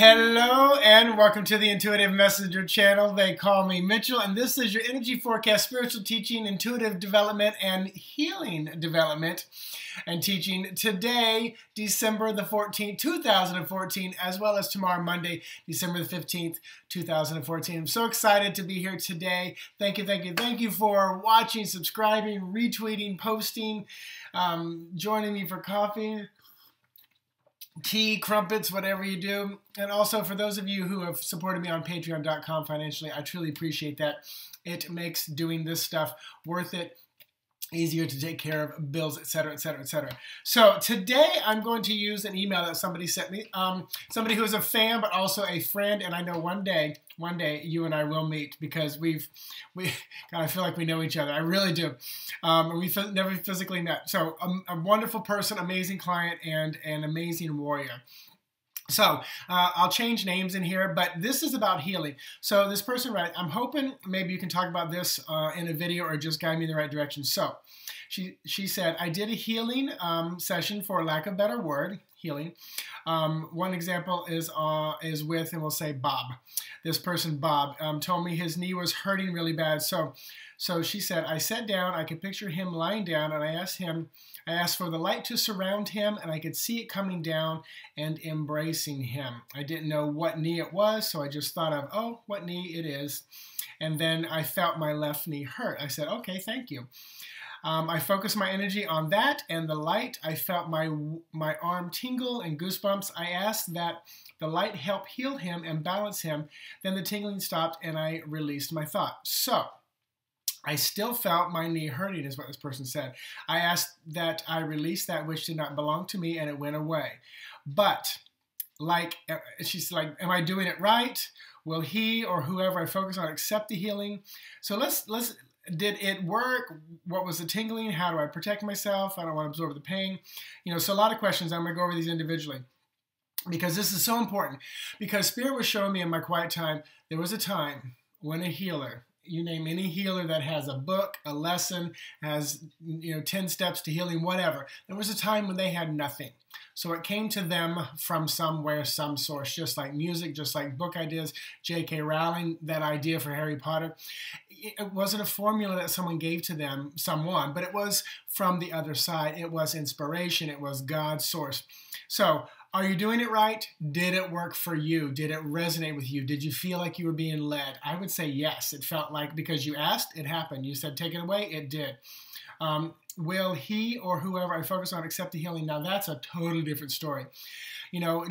Hello and welcome to the Intuitive Messenger channel. They call me Mitchell, and this is your energy forecast, spiritual teaching, intuitive development, and healing development and teaching today, December the 14th, 2014, as well as tomorrow, Monday, December the 15th, 2014. I'm so excited to be here today. Thank you for watching, subscribing, retweeting, posting, joining me for coffee, tea, crumpets, whatever you do. And also for those of you who have supported me on patreon.com financially, I truly appreciate that. It makes doing this stuff worth it, easier to take care of bills, etc., etc., etc. So today I'm going to use an email that somebody sent me, somebody who is a fan but also a friend, and I know one day you and I will meet because God, I feel like we know each other. I really do. We never physically met. So a wonderful person, amazing client, and an amazing warrior. So I'll change names in here, but this is about healing. So this person, right, I'm hoping maybe you can talk about this in a video or just guide me in the right direction. So she said, I did a healing session, for lack of a better word, healing. One example is with, and we'll say Bob. This person, Bob, told me his knee was hurting really bad. So she said, I sat down, I could picture him lying down, and I asked for the light to surround him, and I could see it coming down and embracing him. I didn't know what knee it was, so I just thought of, oh, what knee it is. And then I felt my left knee hurt. I said, okay, thank you. I focused my energy on that and the light. I felt my arm tingle and goosebumps. I asked that the light help heal him and balance him. Then the tingling stopped and I released my thought. So I still felt my knee hurting, is what this person said. I asked that I release that which did not belong to me, and it went away. But, she's like, am I doing it right? Will he or whoever I focus on accept the healing? So did it work? What was the tingling? How do I protect myself? I don't want to absorb the pain. So a lot of questions. I'm going to go over these individually, because this is so important. Because Spirit was showing me in my quiet time, there was a time when a healer, you name any healer that has a book, a lesson, has 10 steps to healing, whatever. There was a time when they had nothing. So it came to them from somewhere, some source, just like music, just like book ideas, J.K. Rowling, that idea for Harry Potter. It wasn't a formula that someone gave to them, someone, but it was from the other side. It was inspiration. It was God's source. So are you doing it right? Did it work for you? Did it resonate with you? Did you feel like you were being led? I would say yes. It felt like, because you asked, it happened. You said, take it away, it did. Will he or whoever I focus on accept the healing? Now that's a totally different story.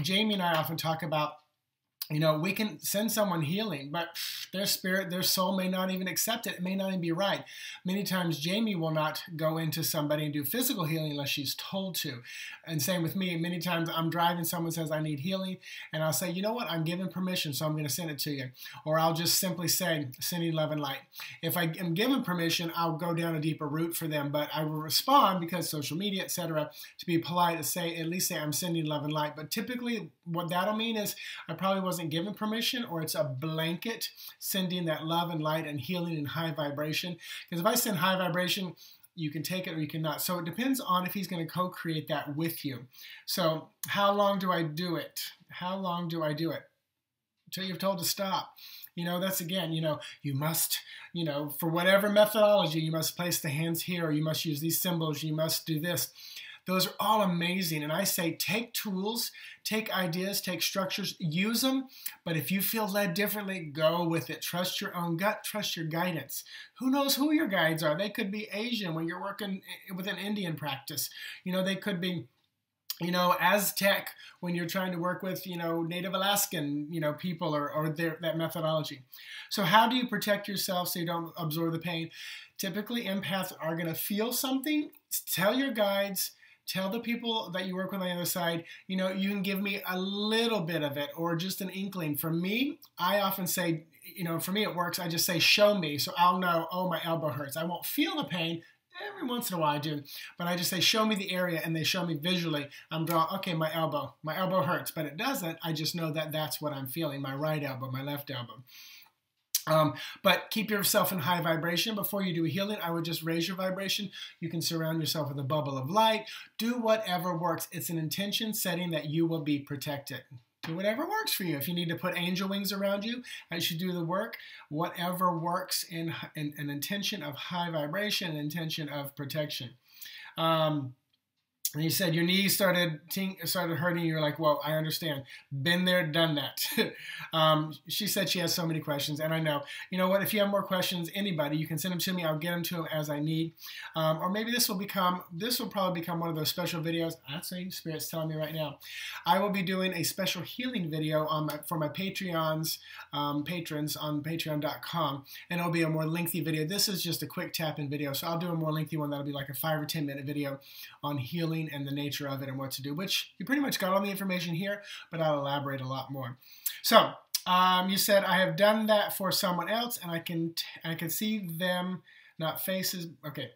Jamie and I often talk about, we can send someone healing, but their spirit, their soul may not even accept it. It may not even be right. Many times Jamie will not go into somebody and do physical healing unless she's told to. And same with me. Many times I'm driving, someone says I need healing, and I'll say, you know what, I'm given permission, so I'm going to send it to you. Or I'll just simply say, sending love and light. If I am given permission, I'll go down a deeper route for them, but I will respond, because social media, etc., to be polite, to say, at least say I'm sending love and light. But typically what that'll mean is I probably wasn't given permission, or it's a blanket sending that love and light and healing in high vibration. Because if I send high vibration, you can take it or you cannot. So it depends on if he's going to co-create that with you. So how long do I do it? How long do I do it? Until you're told to stop. That's again, you must, for whatever methodology, you must place the hands here, or you must use these symbols, you must do this. Those are all amazing. And I say, take tools, take ideas, take structures, use them. But if you feel led differently, go with it. Trust your own gut, trust your guidance. Who knows who your guides are? They could be Asian when you're working with an Indian practice. They could be, Aztec when you're trying to work with, Native Alaskan, people or that methodology. So how do you protect yourself so you don't absorb the pain? Typically, empaths are going to feel something. Tell your guides, tell the people that you work with on the other side, you can give me a little bit of it, or just an inkling. For me, I often say, for me it works. I just say, show me, so I'll know, oh, my elbow hurts. I won't feel the pain. Every once in a while I do, but I just say, show me the area, and they show me visually. I'm drawing, okay, my elbow hurts, but it doesn't. I just know that that's what I'm feeling, my right elbow, my left elbow. But keep yourself in high vibration. Before you do a healing, I would just raise your vibration. You can surround yourself with a bubble of light. Do whatever works. It's an intention setting that you will be protected. do whatever works for you. If you need to put angel wings around you as you do the work, whatever works in an intention of high vibration, an intention of protection. And you said your knees started hurting. You're like, well, I understand. Been there, done that. She said she has so many questions, and I know. You know what? If you have more questions, anybody, you can send them to me. I'll get them to them as I need. Or maybe this will probably become one of those special videos. That's saying Spirit's telling me right now. I will be doing a special healing video for my patrons on patreon.com, and it'll be a more lengthy video. This is just a quick tap-in video, so I'll do a more lengthy one. That'll be like a 5 or 10 minute video on healing and the nature of it and what to do, which you pretty much got all the information here, but I'll elaborate a lot more. So you said, I have done that for someone else, and I can see them, not faces. Okay.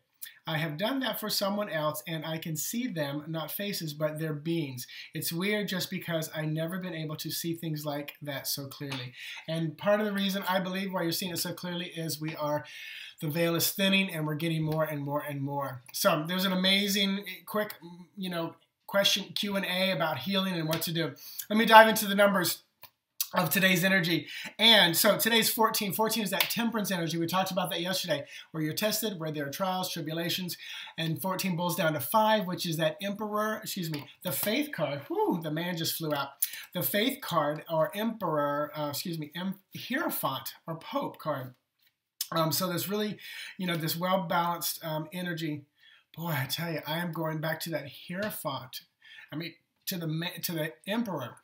I have done that for someone else, and I can see them, not faces, but their beings. It's weird just because I've never been able to see things like that so clearly. And part of the reason I believe why you're seeing it so clearly is the veil is thinning, and we're getting more and more and more. So there's an amazing, quick, question Q&A about healing and what to do. Let me dive into the numbers of today's energy. And so today's 14. 14 is that temperance energy. We talked about that yesterday, where you're tested, where there are trials, tribulations, and 14 boils down to 5, which is that the faith card. Whew, the man just flew out. The faith card, or emperor, hierophant, or pope card. So there's really, this well-balanced energy. Boy, I tell you, I am going back to that hierophant. I mean, to the emperor.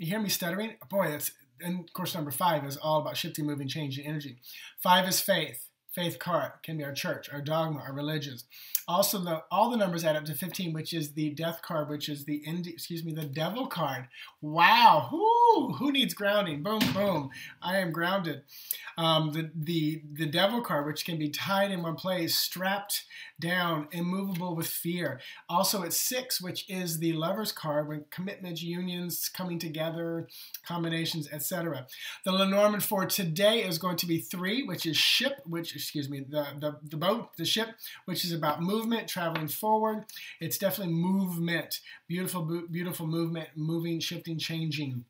You hear me stuttering? Boy, and of course, number 5 is all about shifting, moving, changing energy. 5 is faith. Faith card can be our church, our dogma, our religions. Also, all the numbers add up to 15, which is the death card, which is the devil card. Wow, who needs grounding? Boom, boom. I am grounded. The devil card, which can be tied in one place, strapped down, immovable with fear. Also, it's 6, which is the lover's card, when commitments, unions, coming together, combinations, etc. The lenormand for today is going to be 3, which is ship, the boat, the ship, which is about movement, traveling forward. It's definitely movement, beautiful movement, moving, shifting, changing.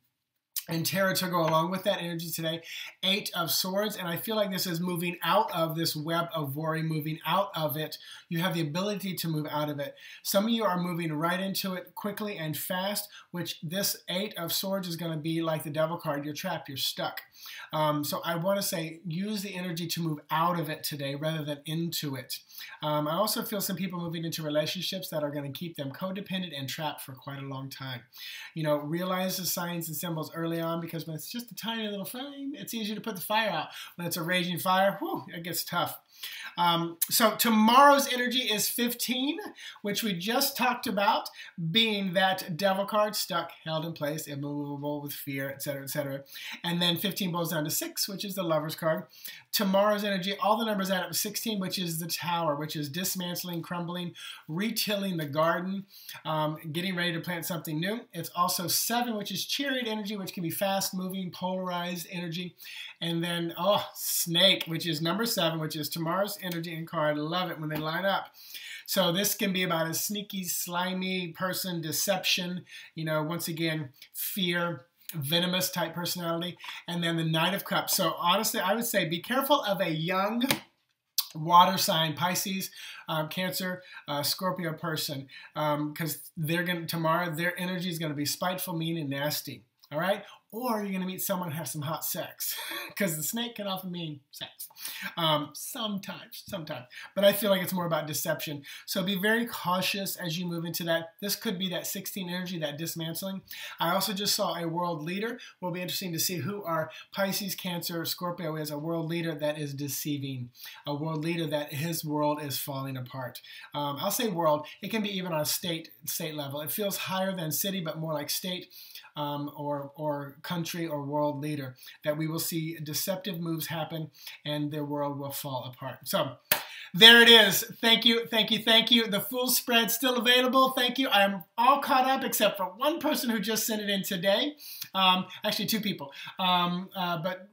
And Terra to go along with that energy today, 8 of swords, and I feel like this is moving out of this web of worry, moving out of it. You have the ability to move out of it. Some of you are moving right into it quickly and fast, which this 8 of swords is going to be like the devil card. You're trapped, you're stuck. So I want to say, use the energy to move out of it today rather than into it. I also feel some people moving into relationships that are going to keep them codependent and trapped for quite a long time. Realize the signs and symbols early on, because when it's just a tiny little flame, it's easier to put the fire out. When it's a raging fire, whew, it gets tough. So tomorrow's energy is 15, which we just talked about, being that devil card, stuck, held in place, immovable with fear, etc., etc. And then 15 boils down to 6, which is the lover's card. Tomorrow's energy, all the numbers add up to 16, which is the tower, which is dismantling, crumbling, retilling the garden, getting ready to plant something new. It's also 7, which is chariot energy, which can be fast-moving, polarized energy. And then, snake, which is number 7, which is tomorrow's energy and card. Love it when they line up. So this can be about a sneaky, slimy person, deception, once again, fear, venomous type personality. And then the Knight of Cups. So honestly, I would say be careful of a young water sign, Pisces, Cancer, Scorpio person, because tomorrow their energy is going to be spiteful, mean, and nasty. All right? Or you're going to meet someone and have some hot sex, because the snake can often mean sex. Sometimes. But I feel like it's more about deception. So be very cautious as you move into that. This could be that 16 energy, that dismantling. I also just saw a world leader. Will be interesting to see who our Pisces, Cancer, Scorpio is. A world leader that is deceiving. A world leader that his world is falling apart. I'll say world. It can be even on a state level. It feels higher than city, but more like state. Or country or world leader, that we will see deceptive moves happen and their world will fall apart. So there it is. Thank you. The full spread still available. Thank you. I am all caught up except for one person who just sent it in today. Actually, 2 people. But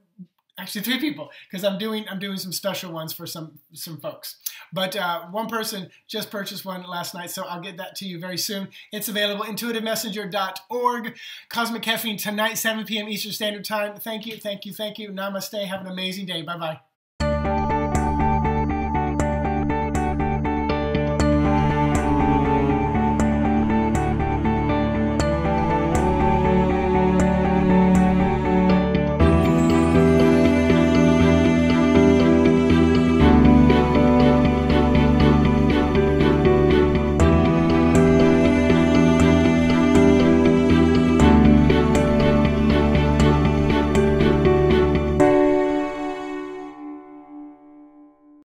Actually, 3 people, because I'm doing some special ones for some folks. But one person just purchased one last night, so I'll get that to you very soon. It's available, intuitivemessenger.org. Cosmic Caffeine tonight, 7 p.m. Eastern Standard Time. Thank you, thank you, thank you. Namaste. Have an amazing day. Bye-bye.